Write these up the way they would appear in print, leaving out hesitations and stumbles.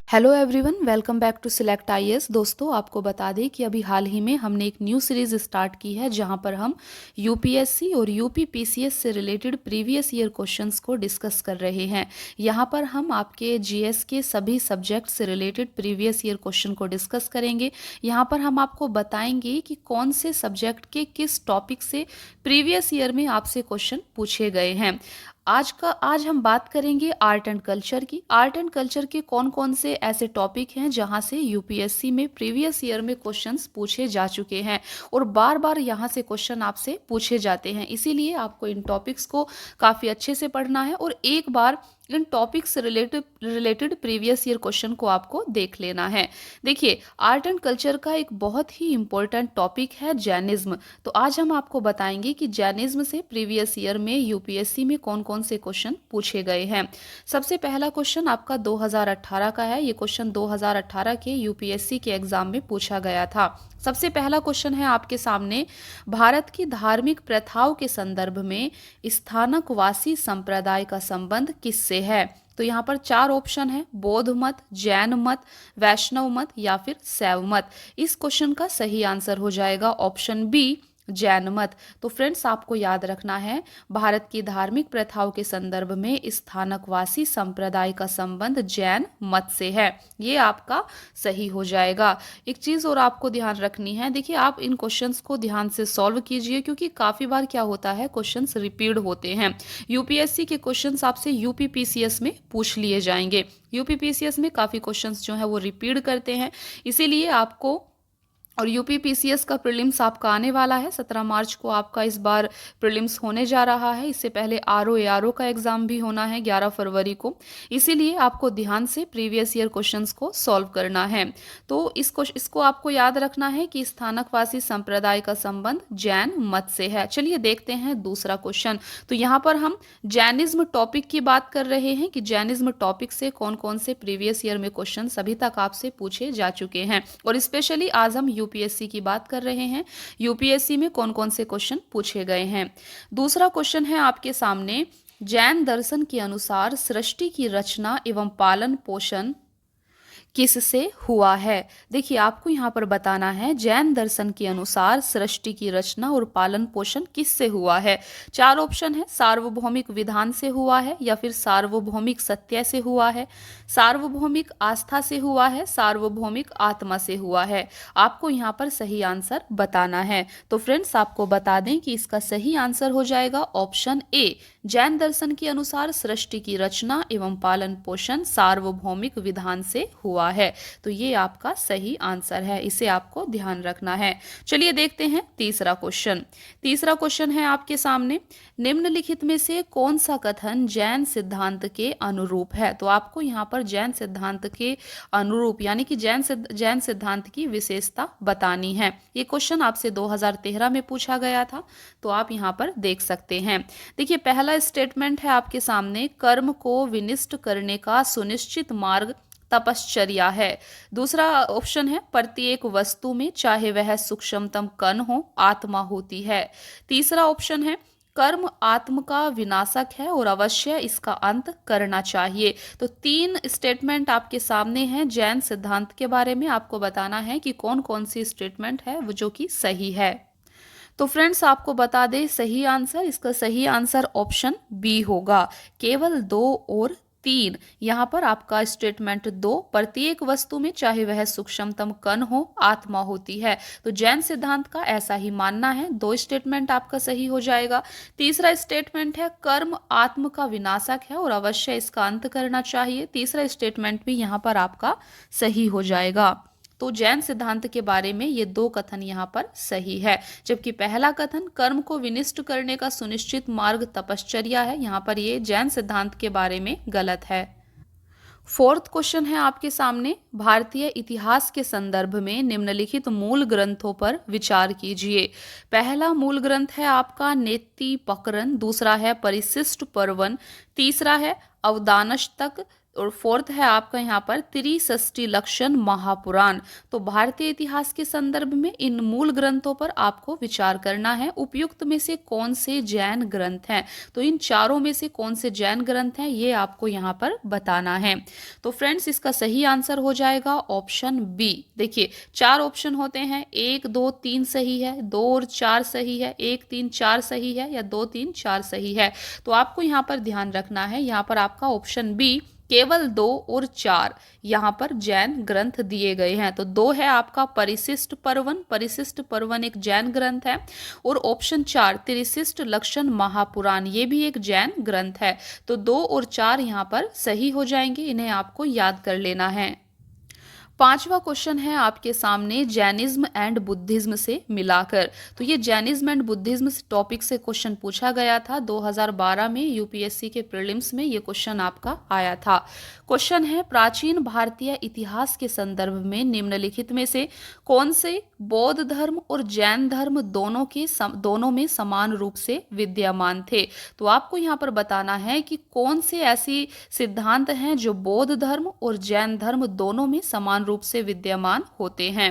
Hello everyone, welcome back to select IAS. दोस्तों, आपको बता दें कि अभी हाल ही में हमने एक न्यू सीरीज़ स्टार्ट की है जहां पर हम यूपीएससी और यूपी पीसीएस से रिलेटेड प्रीवियस ईयर क्वेश्चंस को डिस्कस कर रहे हैं। यहां पर हम आपके जीएस के सभी सब्जेक्ट से रिलेटेड प्रीवियस ईयर क्वेश्चन को डिस्कस करेंगे। यहां पर हम आपको बताएंगे कि कौन से सब्जेक्ट के किस टॉपिक से प्रीवियस ईयर में आपसे क्वेश्चन पूछे गए हैं। आज हम बात करेंगे आर्ट एंड कल्चर की। आर्ट एंड कल्चर के कौन कौन से ऐसे टॉपिक हैं जहां से यूपीएससी में प्रीवियस ईयर में क्वेश्चंस पूछे जा चुके हैं और बार बार यहां से क्वेश्चन आपसे पूछे जाते हैं। इसीलिए आपको इन टॉपिक्स को काफ़ी अच्छे से पढ़ना है और एक बार इन टॉपिक से रिलेटेड प्रीवियस ईयर क्वेश्चन को आपको देख लेना है। देखिए, आर्ट एंड कल्चर का एक बहुत ही इंपॉर्टेंट टॉपिक है जैनिज्म। तो आज हम आपको बताएंगे कि जैनिज्म से प्रीवियस ईयर में यूपीएससी में कौन कौन से क्वेश्चन पूछे गए हैं। सबसे पहला क्वेश्चन आपका 2018 का है। ये क्वेश्चन 2018 के यूपीएससी के एग्जाम में पूछा गया था। सबसे पहला क्वेश्चन है आपके सामने, भारत की धार्मिक प्रथाओं के संदर्भ में स्थानकवासी संप्रदाय का संबंध किससे है। तो यहाँ पर चार ऑप्शन है, बौद्ध मत, जैन मत, वैष्णव मत या फिर शैव मत। इस क्वेश्चन का सही आंसर हो जाएगा ऑप्शन बी, जैन मत। तो फ्रेंड्स, आपको याद रखना है, भारत की धार्मिक प्रथाओं के संदर्भ में स्थानकवासी संप्रदाय का संबंध जैन मत से है। ये आपका सही हो जाएगा। एक चीज़ और आपको ध्यान रखनी है, देखिए आप इन क्वेश्चंस को ध्यान से सॉल्व कीजिए क्योंकि काफ़ी बार क्या होता है, क्वेश्चंस रिपीट होते हैं। यूपीएससी के क्वेश्चंस आपसे यूपी पीसीएस में पूछ लिए जाएंगे। यूपी पीसीएस में काफ़ी क्वेश्चंस जो है वो रिपीट करते हैं, इसीलिए आपको, और यूपी पीसीएस का प्रीलिम्स आपका आने वाला है 17 मार्च को। आपका इस बार प्रीलिम्स होने जा रहा है। इससे पहले आरओ एआरओ का एग्जाम भी होना है 11 फरवरी को। इसीलिए आपको ध्यान से प्रीवियस ईयर क्वेश्चंस को सॉल्व करना है। तो इसको आपको याद रखना है कि स्थानकवासी संप्रदाय का संबंध जैन मत से है। चलिए देखते हैं दूसरा क्वेश्चन। तो यहाँ पर हम जैनिज्म टॉपिक की बात कर रहे हैं कि जैनिज्म टॉपिक से कौन कौन से प्रीवियस ईयर में क्वेश्चन अभी तक आपसे पूछे जा चुके हैं, और स्पेशली आज हम यूपीएससी की बात कर रहे हैं। यूपीएससी में कौन कौन से क्वेश्चन पूछे गए हैं। दूसरा क्वेश्चन है आपके सामने, जैन दर्शन के अनुसार सृष्टि की रचना एवं पालन पोषण किससे हुआ है। देखिए, आपको यहाँ पर बताना है जैन दर्शन के अनुसार सृष्टि की रचना और पालन पोषण किससे हुआ है। चार ऑप्शन है, सार्वभौमिक विधान से हुआ है या फिर सार्वभौमिक सत्य से हुआ है, सार्वभौमिक आस्था से हुआ है, सार्वभौमिक आत्मा से हुआ है। आपको यहाँ पर सही आंसर बताना है। तो फ्रेंड्स, आपको बता दें कि इसका सही आंसर हो जाएगा ऑप्शन ए, जैन दर्शन के अनुसार सृष्टि की रचना एवं पालन पोषण सार्वभौमिक विधान से हुआ है। तो ये आपका सही आंसर है, इसे आपको ध्यान रखना है। चलिए देखते हैं तीसरा क्वेश्चन। तीसरा क्वेश्चन है आपके सामने, निम्नलिखित में से कौन सा कथन जैन सिद्धांत के अनुरूप है। तो आपको यहाँ पर जैन सिद्धांत के अनुरूप यानी कि जैन सिद्धांत की विशेषता बतानी है। ये क्वेश्चन आपसे 2013 में पूछा गया था, तो आप यहाँ पर देख सकते हैं। देखिए, पहला स्टेटमेंट है आपके सामने, कर्म को विनिष्ट करने का सुनिश्चित मार्ग तपश्चर्या है। दूसरा ऑप्शन है, प्रत्येक वस्तु में चाहे वह सूक्ष्मतम कण हो आत्मा होती है। तीसरा ऑप्शन है, कर्म आत्म का विनाशक है और अवश्य इसका अंत करना चाहिए। तो तीन स्टेटमेंट आपके सामने हैं जैन सिद्धांत के बारे में। आपको बताना है कि कौन कौन सी स्टेटमेंट है वो जो कि सही है। तो फ्रेंड्स, आपको बता दें सही आंसर, इसका सही आंसर ऑप्शन बी होगा, केवल 2 और 3। यहाँ पर आपका स्टेटमेंट 2, प्रत्येक वस्तु में चाहे वह सूक्ष्मतम कण हो आत्मा होती है। तो जैन सिद्धांत का ऐसा ही मानना है। 2 स्टेटमेंट आपका सही हो जाएगा। तीसरा स्टेटमेंट है, कर्म आत्म का विनाशक है और अवश्य इसका अंत करना चाहिए। तीसरा स्टेटमेंट भी यहाँ पर आपका सही हो जाएगा। तो जैन सिद्धांत के बारे में ये 2 कथन यहाँ पर सही है, जबकि पहला कथन कर्म को विनिष्ट करने का सुनिश्चित मार्ग तपश्चर्या है, यहाँ पर ये जैन सिद्धांत के बारे में गलत है। फोर्थ क्वेश्चन है आपके सामने, भारतीय इतिहास के संदर्भ में निम्नलिखित मूल ग्रंथों पर विचार कीजिए। पहला मूल ग्रंथ है आपका नेति पकरण, दूसरा है परिशिष्ट पर्वन, तीसरा है अवदानष्टक, और फोर्थ है आपका यहाँ पर त्रिषष्टि लक्षण महापुराण। तो भारतीय इतिहास के संदर्भ में इन मूल ग्रंथों पर आपको विचार करना है। उपयुक्त में से कौन से जैन ग्रंथ हैं, तो इन चारों में से कौन से जैन ग्रंथ हैं ये आपको यहाँ पर बताना है। तो फ्रेंड्स इसका सही आंसर हो जाएगा ऑप्शन बी। देखिए 4 ऑप्शन होते हैं, 1 2 3 सही है, 2 और 4 सही है, 1 3 4 सही है या 2 3 4 सही है। तो आपको यहाँ पर ध्यान रखना है, यहाँ पर आपका ऑप्शन बी केवल 2 और 4 यहाँ पर जैन ग्रंथ दिए गए हैं। तो 2 है आपका परिशिष्ट पर्वन, परिशिष्ट पर्वन एक जैन ग्रंथ है, और ऑप्शन 4 त्रिशिष्ट लक्षण महापुराण ये भी एक जैन ग्रंथ है। तो 2 और 4 यहाँ पर सही हो जाएंगे, इन्हें आपको याद कर लेना है। 5वां क्वेश्चन है आपके सामने जैनिज्म एंड बुद्धिज्म से मिलाकर। तो ये जैनिज्म एंड बुद्धिज्म टॉपिक से क्वेश्चन पूछा गया था 2012 में, यूपीएससी के प्रीलिम्स में ये क्वेश्चन आपका आया था। क्वेश्चन है प्राचीन भारतीय इतिहास के संदर्भ में निम्नलिखित में से कौन से बौद्ध धर्म और जैन धर्म दोनों में समान रूप से विद्यमान थे। तो आपको यहाँ पर बताना है कि कौन से ऐसी सिद्धांत हैं जो बौद्ध धर्म और जैन धर्म दोनों में समान रूप से विद्यमान होते हैं।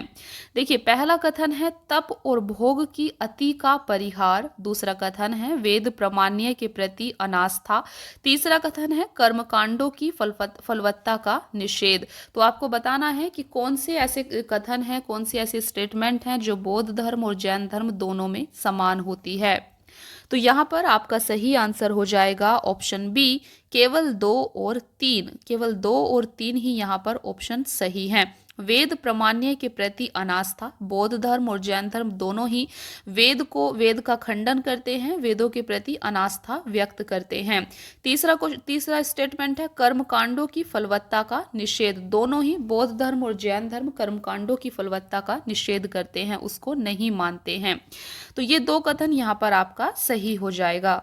देखिए पहला कथन है तप और भोग की अति का परिहार, दूसरा कथन है वेद प्रामाण्य के प्रति अनास्था, तीसरा कथन है कर्मकांडों की फलवत्ता का निषेध। तो आपको बताना है कि कौन से ऐसे कथन हैं, कौन सी ऐसी स्टेटमेंट हैं जो बौद्ध धर्म और जैन धर्म दोनों में समान होती है। तो यहाँ पर आपका सही आंसर हो जाएगा ऑप्शन बी केवल 2 और 3, केवल 2 और 3 ही यहाँ पर ऑप्शन सही हैं। वेद प्रामाण्य के प्रति अनास्था, बौद्ध धर्म और जैन धर्म दोनों ही वेद का खंडन करते हैं, वेदों के प्रति अनास्था व्यक्त करते हैं। तीसरा स्टेटमेंट है कर्मकांडों की फलवत्ता का निषेध, दोनों ही बौद्ध धर्म और जैन धर्म कर्मकांडों की फलवत्ता का निषेध करते हैं, उसको नहीं मानते हैं। तो ये 2 कथन यहाँ पर आपका सही हो जाएगा।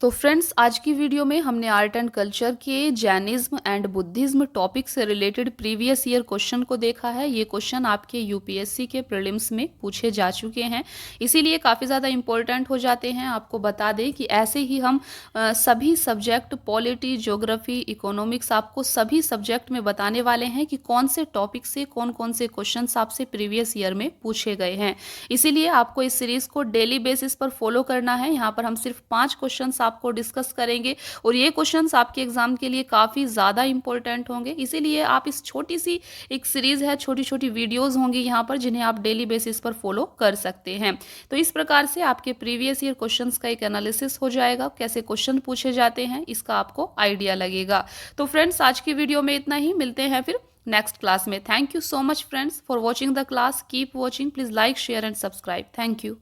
तो फ्रेंड्स आज की वीडियो में हमने आर्ट एंड कल्चर के जैनिज्म एंड बुद्धिज्म टॉपिक से रिलेटेड प्रीवियस ईयर क्वेश्चन को देखा है। ये क्वेश्चन आपके यूपीएससी के प्रीलिम्स में पूछे जा चुके हैं, इसीलिए काफ़ी ज़्यादा इंपॉर्टेंट हो जाते हैं। आपको बता दें कि ऐसे ही हम सभी सब्जेक्ट पॉलिटी, ज्योग्राफी, इकोनॉमिक्स आपको सभी सब्जेक्ट में बताने वाले हैं कि कौन से टॉपिक से कौन कौन से क्वेश्चन आपसे प्रीवियस ईयर में पूछे गए हैं। इसीलिए आपको इस सीरीज़ को डेली बेसिस पर फॉलो करना है। यहाँ पर हम सिर्फ 5 क्वेश्चन आपको डिस्कस करेंगे और ये क्वेश्चंस आपके एग्जाम के लिए काफ़ी ज़्यादा इंपॉर्टेंट होंगे, इसीलिए आप इस छोटी सी एक सीरीज़ है, छोटी छोटी वीडियोस होंगी यहाँ पर जिन्हें आप डेली बेसिस पर फॉलो कर सकते हैं। तो इस प्रकार से आपके प्रीवियस ईयर क्वेश्चंस का एक एनालिसिस हो जाएगा, कैसे क्वेश्चन पूछे जाते हैं इसका आपको आइडिया लगेगा। तो फ्रेंड्स आज की वीडियो में इतना ही, मिलते हैं फिर नेक्स्ट क्लास में। Thank you so much friends for watching the class, keep watching, please like share and subscribe. Thank you.